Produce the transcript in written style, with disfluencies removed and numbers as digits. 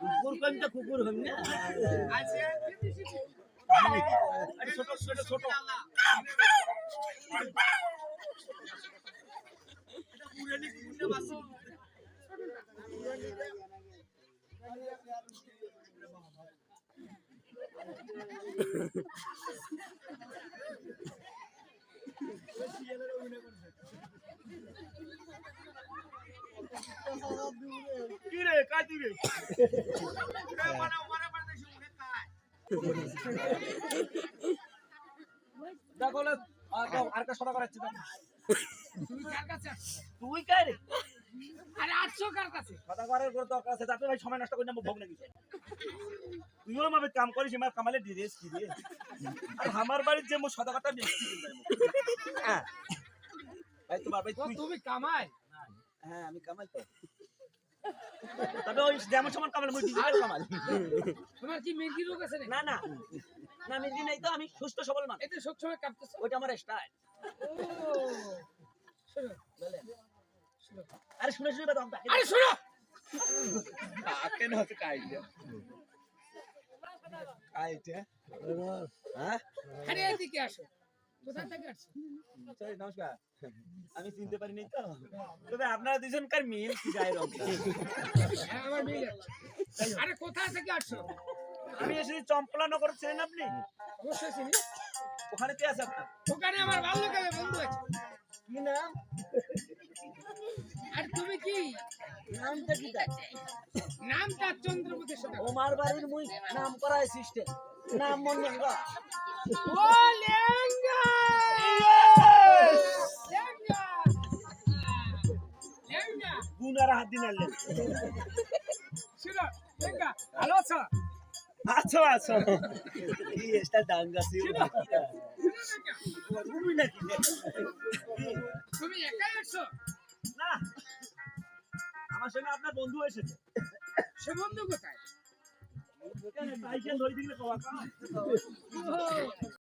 কুকুর কোনটা কুকুর হন না আছে আরে ছোট ছোট ছোট এটা পুরানি কুকুরটা বাসো কি রে কাই তুই রে মানে ওরে মারতে শুনে কাই দেখো আর কা সদা করাচ্ছি তুই কার কাছে তুই কাই রে আরে 800 কার কাছে সদা করার পর দরকার আছে যাতে ভাই সময় নষ্ট করি না ভোগ লাগি তুইও মাবে কাম করিস আমার কামালে দিরেস কি রে আর আমার বাড়ির যে মো সদা কথা বেশি হ্যাঁ ভাই তোমার ভাই তুমি কামাই হ্যাঁ আমি কামাই তো তবে ওই যেমন সমান কামাল মই ডিজিটাল কামাল তোমার কি মির্গি রোগ আছে না না না মির্গি নাই তো আমি সুস্থ সবল মানুষ এটা সব সময় কাঁপতেছ ওটা আমার স্টাইল ও শুনো বলে শুনো আরে শুনে শুনে বাদ আরে শুনো কেন হচ্ছে কাইটা কাইটা হ্যাঁ আরে এদিকে আসো কোথা থেকে আসছো সরি নমস্কার আমি চিনতে পারি নাই তো তবে আপনারা দুজনকার মিল কি যায় রং হ্যাঁ আমার মিল আরে কোথা থেকে আসছো আমি এসে চম্পলা নগর ছিলেন আপনি অবশ্যই চিনি ওখানে কে আছে আপনার ওখানে আমার বাল্যকালের বন্ধু আছে কি নাম আর তুমি কি নামটা কি নামটা চন্দ্রপতি সদা ওমার বাড়ির মুই নাম করায় সিস্টেম নাম মনে রাখ ও লেঙ্গা লেঙ্গা লেঙ্গা গুনার হাত দিন আনলেন শুনো লেঙ্গা ভালো আছো আছো আছো কি এটা ডাঙ্গা ছিল তুমি নাকি তুমি একাই আসছো না আমার সঙ্গে আপনার বন্ধু এসেছে সে বন্ধু কোথায় কেন তাই কেন ধরে দিলে কওয়া